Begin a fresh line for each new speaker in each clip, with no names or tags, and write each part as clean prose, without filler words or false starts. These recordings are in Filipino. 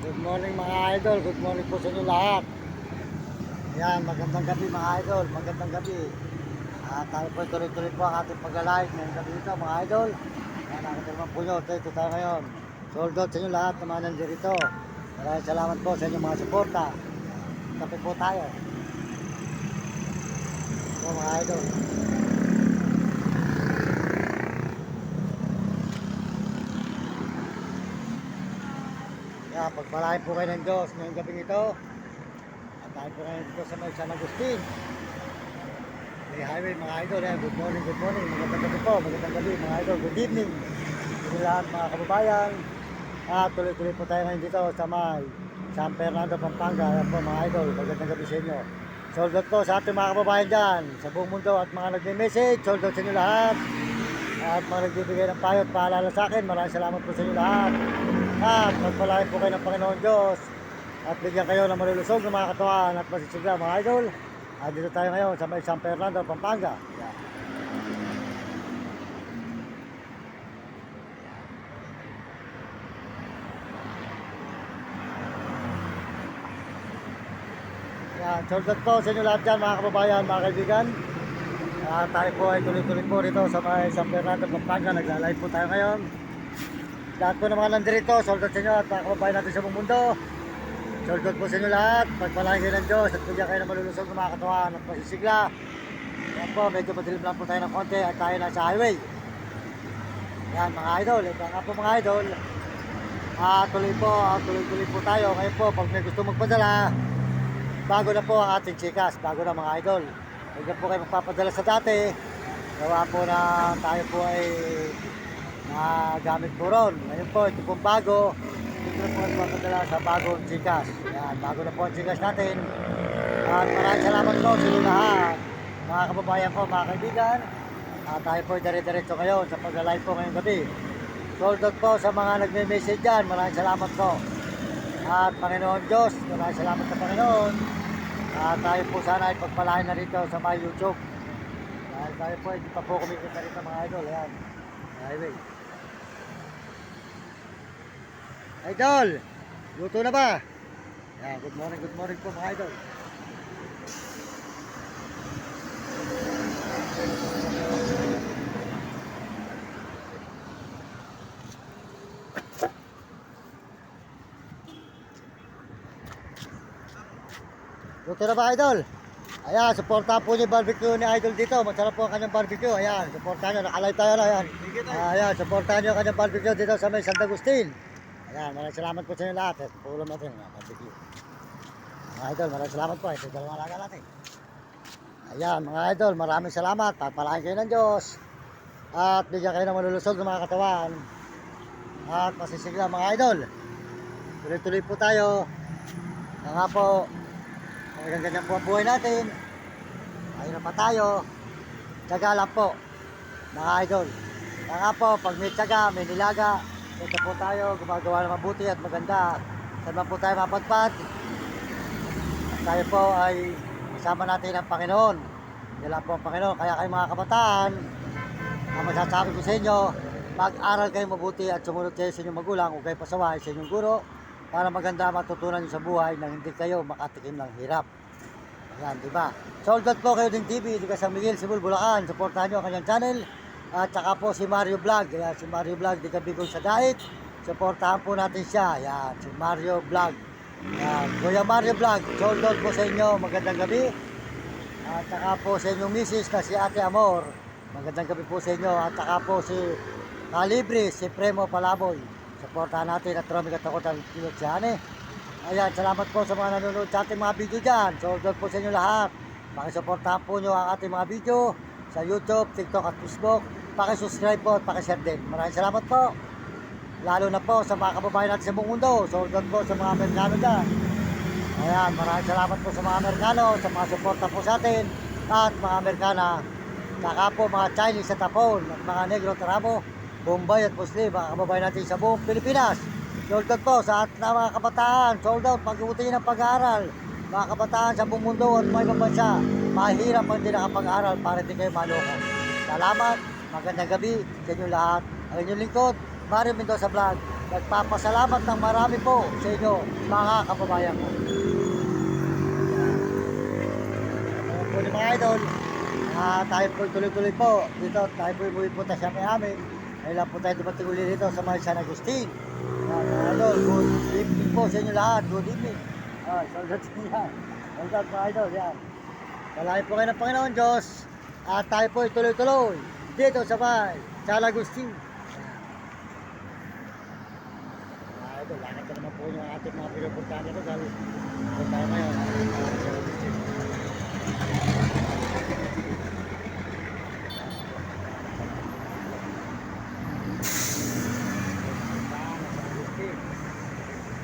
Good morning mga idol, good morning po sa inyo lahat. Yan, magandang gabi mga idol, magandang gabi. Tayo po tuloy-tuloy po ang ating pag-live ngayong gabi dito mga idol. Yan, nakita naman po nyo, ito tayo ngayon. Sold out sa inyo lahat na mga nandirito. Maraming salamat po sa inyong mga suporta. Kape po tayo. Ito mga idol. Yan, pagpalain po kayo ng Diyos ngayong gabi ito. At tayo po ngayon dito sa may San Agustin. May highway mga idol. Yan, good morning, good morning. Magandang gabi po, magandang gabi mga idol. Good evening. Good lahat mga kababayan. At tuloy-tuloy po tayo ngayon dito sa may San Fernando, Pampanga. Yan po mga idol, magandang gabi sa inyo. Sold out po sa ating mga kababayan dyan sa buong mundo at mga nagme-message. Sold out sa inyo lahat. At mga nagbibigay ng payo at paalala sa akin. Maraming salamat po sa inyo lahat. At magpalain po kayo ng Panginoon Diyos. At bigyan kayo ng malulusog ng mga katawan at masisigla mga idol. At dito tayo ngayon sa may San Fernando, Pampanga. Yan. Yan, sold out po sa inyo lahat dyan mga kababayan, mga kaibigan. Tayo po ay tuloy-tuloy po rito sa may San Fernando, Pampanga. Nagla-live po tayo ngayon. Lahat po ng mga nandirito, sold out sa inyo at mga kababayan natin sa buong mundo. Sold out po sa inyo lahat. Pagpalain kayo ng Diyos at bigyan kayo ng malulusog ng mga katawan at masisigla. Yan po, medyo madilim lang po tayo ng konti at tayo na sa highway. Yan mga idol, ito nga po mga idol. Tuloy-tuloy po tayo. Ngayon po, pag may gusto magpadala, bago na po ang ating chikas, bago na mga idol. Huwag na po kayo magpapadala sa dati. Gawa po na tayo po ay nagamit po ron. Ngayon po, ito pong bago. Ito na po ay magpapadala sa bagong chikas. Yan, bago na po ang chikas natin. At maraming salamat po sa inyo lahat. Mga kababayan ko, mga kaibigan. Tayo po ay dire-diretso ngayon sa pag-live po ngayong gabi. Sold out po sa mga nagme-message dyan. Maraming salamat po. At Panginoon Diyos, maraming salamat sa Panginoon. Tayo po sana ay pagpalain na rito sa my YouTube. Dahil tayo po ay di pa po kumikita rito mga idol. Ayan, highway. Idol, luto na ba? Ayan, good morning po mga idol. Luto na ba idol? Ayan, supportahan po niyo yung barbecue ni idol dito. Masarap po ang kanyang barbecue. Ayan, supportahan niyo. Nakalive tayo na. Ayan. Ayan, supportahan niyo ang kanyang barbecue dito sa may San Agustin. Ayan, maraming salamat po sa inyo lahat. Ito po ulam natin. Barbecue. Mga idol, maraming salamat po. Ito yung dalawang alaga natin. Ayan, mga idol, maraming salamat. Pagpalain kayo ng Diyos. At bigyan kayo ng malulusog ng mga katawan. At masisigla mga idol. Tuloy-tuloy po tayo. Nga po, hanggang ganyan po ang buhay natin. Ayun na pa tayo. Tiyaga lang po, mga idol. Nga po, pag may tiyaga, may nilaga, ito po tayo, gumagawa ng mabuti at maganda. Saan man po tayo mapadpad. At tayo po ay kasama natin ang Panginoon. Yan lang po ang Panginoon. Kaya kayo mga kabataan, ang masasabi ko sa inyo, mag-aral kayo mabuti at sumunod kayo sa inyong magulang o kayo pasaway sa inyong guro para maganda matutunan nyo sa buhay na hindi kayo makatikim ng hirap. Ayan, di ba? Sold out po kayo din TV, di ka San Miguel, Cebu, Bulacan. Supportahan nyo ang kanyang channel. At saka po si Mario Vlog. Ayan, si Mario Vlog, di ka Bicol sa Dait. Supportahan po natin siya. Ayan, si Mario Vlog. Ayan, Kuya Mario Vlog. Sold out po sa inyo. Magandang gabi. At saka po sa inyong misis na si Ate Amor. Magandang gabi po sa inyo. At saka po si Calibre, si Premo Palaboy. Supportahan natin at Romy Katakotan Kilotsiane. Ayan, salamat po sa mga nanonood sa ating mga video dyan. Sold out po sa inyo lahat. Pakisuportahan po nyo ang ating mga video sa YouTube, TikTok at Facebook. Pakisubscribe po at pakishare din. Maraming salamat po. Lalo na po sa mga kababayan natin sa buong mundo. Sold out po sa mga Amerikano dyan. Ayan, maraming salamat po sa mga Amerikano, sa mga suporta po sa atin. At mga Amerikana, saka po mga Chinese sa Tapon at mga Negro Tarabo, Bombay at Muslim, mga kababayan natin sa buong Pilipinas. Sold out po sa ating mga kabataan. Sold out, pag-uti ng pag-aaral. Mga kabataan sa buong mundo at mga ibang bansa, mahirap ang hindi nakapag-aaral para hindi kayo maloko. Salamat, magandang gabi sa inyo lahat. Ang inyong lingkod, Mario Mendoza Vlog. nagpapasalamat ng marami po sa inyo, mga kababayan ko. Ayan po ni mga idol, tayo po tuloy-tuloy po dito, tayo po umuwi sa may amin. Ayun lang po tayo dumating uli dito sa may San Agustin. Mga idol, good evening po sa inyo lahat, good evening. Soldat yan, soldat mga idol, yan. Salamat po kayo ng Panginoon Diyos, at tayo po tuloy-tuloy dito sa may San Agustin. Idol, lakad ka naman po yung ating mga pinupuntahan nito dahil punta ngayon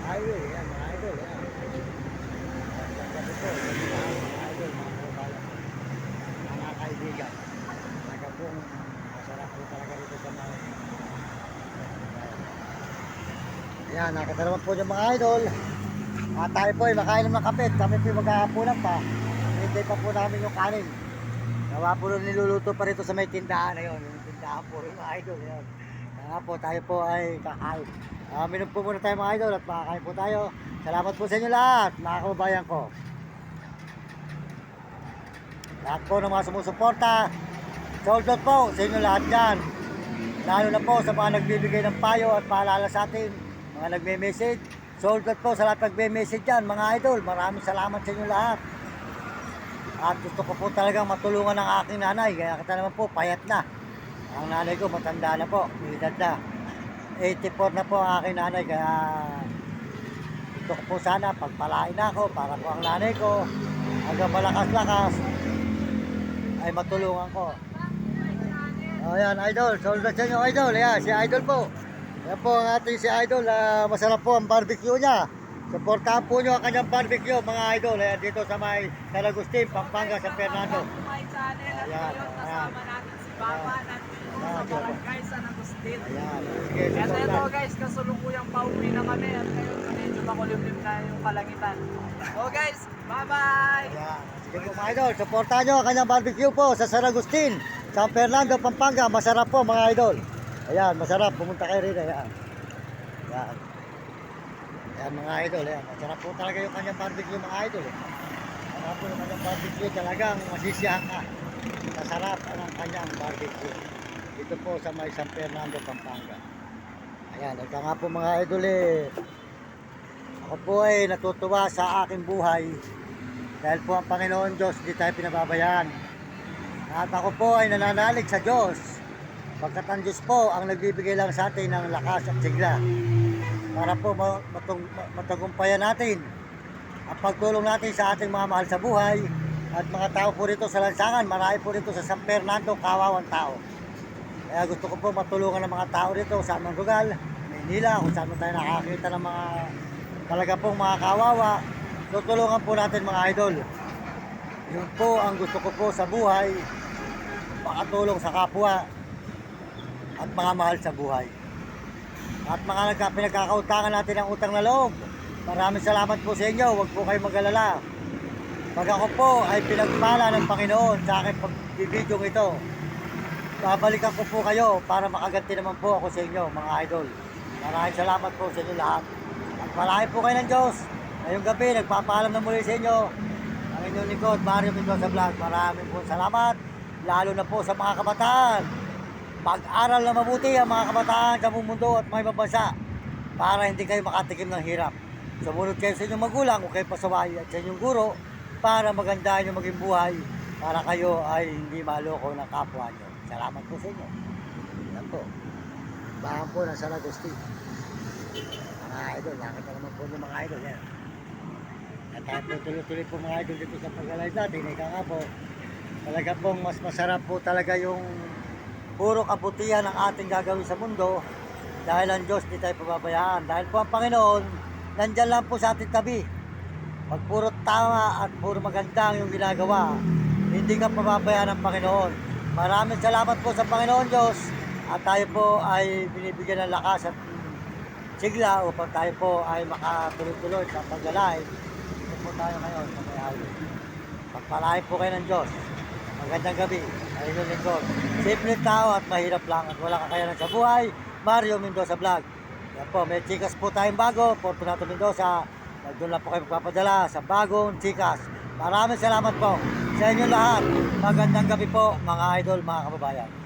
highway, yan mga idol, yan. Sabi po, mga idol, mga kababayan, mga kaibigan, talaga pong masarap po talaga dito sa mga. Yan, nakita naman po yung mga idol. At tayo po ay makainom ng kape. Kami po maghahapunan pa. Hindi pa po namin yung kanin. Nawa po niluluto pa rito sa may tindahan na yun. Yung tindahan po yung mga idol. Yan. Kaya po tayo po ay kakain. Minom po muna tayo mga idol at makakain po tayo. Salamat po sa inyo lahat, mga kababayan ko. Lahat po ng mga sumusuporta. Sold out po sa inyo lahat dyan. Lalo na po sa mga nagbibigay ng payo at paalala sa atin. Mga nagme-message, sold out po sa lahat nagme-message dyan, mga idol. Maraming salamat sa inyo lahat. At gusto ko po talagang matulungan ng aking nanay. Kaya kita naman po, payat na. Ang nanay ko, matanda na po, may edad na. 84 na po ang aking nanay. Kaya gusto ko po sana pagpalain ako para po ang nanay ko hanggang malakas-lakas ay matulungan ko. Ayan, idol, sold out sa inyo, idol. Ayan, si idol po. Yan po ang ating si Idol, masarap po ang barbecue niya. Supportahan po nyo ang kanyang barbecue mga idol. Ayan, dito sa may San Agustin, Pampanga, San Fernando.
Ayan, kasama natin si Papa nandito sa Barangay San Agustin.
Ayan, sige,
At ito guys, kasulukuyang pauwi na kami at ngayon medyo makulimlim na yung kalangitan. So guys, bye-bye!
Ayan, sige po mga idol, supportahan nyo ang kanyang barbecue po sa San Agustin, San Fernando, Pampanga. Masarap po mga idol. Ayan, masarap. Pumunta kayo rin. Ayan. Ayan. Ayan mga idol. Ayan. Masarap po talaga yung kanyang barbecue mga idol. Masarap po yung kanyang barbecue. Talagang masisiyahan ka. Masarap ang kanyang barbecue. Dito po sa may San Fernando, Pampanga. Ayan. Ito nga po mga idol ako po ay natutuwa sa aking buhay. Dahil po ang Panginoon Diyos, di tayo pinababayaan. At ako po ay nananalig sa Diyos. Pagkat ang Diyos po ang nagbibigay lang sa atin ng lakas at sigla para po matagumpayan natin ang pagtulong natin sa ating mga mahal sa buhay at mga tao po rito sa lansangan. Marami po rito sa San Fernando, kawawang tao. Kaya gusto ko po matulungan ng mga tao rito sa amang lugar, Maynila, kung saan tayo nakakita ng mga talaga pong mga kawawa. Tutulungan po natin mga idol. Yun po ang gusto ko po sa buhay, makatulong sa kapwa at mga mahal sa buhay. At mga pinagkakautangan natin ang utang na loob. Maraming salamat po sa inyo. Huwag po kayo mag-alala. Pag ako po ay pinagpala ng Panginoon sa aking pagbibidyo ito, babalikan ko po kayo para makaganti naman po ako sa inyo mga idol. Maraming salamat po sa inyo lahat. At malaking po kayo ng Diyos. Ngayong gabi, nagpapaalam na muli sa inyo ang inyong likod, Mario Mendoza Vlog. Maraming po salamat. Lalo na po sa mga kabataan. Pag-aral na mabuti ang mga kabataan sa buong mundo at may mabansa para hindi kayo makatikim ng hirap. Sumunod kayo sa inyong magulang o kayo pasaway at sa inyong guro para magandahan yung maging buhay para kayo ay hindi maloko ng kapwa nyo. Salamat po sa inyo. Yan po. Bahan po ng San Agustin. Mga idol, nakita naman po ng mga idol. Yan. At tayo po tuloy-tuloy po mga idol dito sa pag-alive natin. Ika nga po, talaga pong mas masarap po talaga yung puro kabutihan ang ating gagawin sa mundo dahil ang Diyos di tayo pababayaan. Dahil po ang Panginoon, nandyan lang po sa ating tabi. Pag puro tama at puro maganda yung ginagawa, hindi ka pababayaan ng Panginoon. Maraming salamat po sa Panginoon Diyos at tayo po ay binibigyan ng lakas at sigla upang tayo po ay makatuloy-tuloy sa paglalay. Ito po tayo ngayon sa may highway. Pagpalain po kayo ng Diyos. Magandang gabi. Ayun lingkod. Simple tao at mahirap lang at wala kakayanan sa buhay. Mario Mendoza Vlog. Yan po, may chikas po tayong bago. Fortunato Mendoza. Doon lang po kayo magpapadala sa bagong chikas. Maraming salamat po sa inyo lahat. Magandang gabi po mga idol, mga kababayan.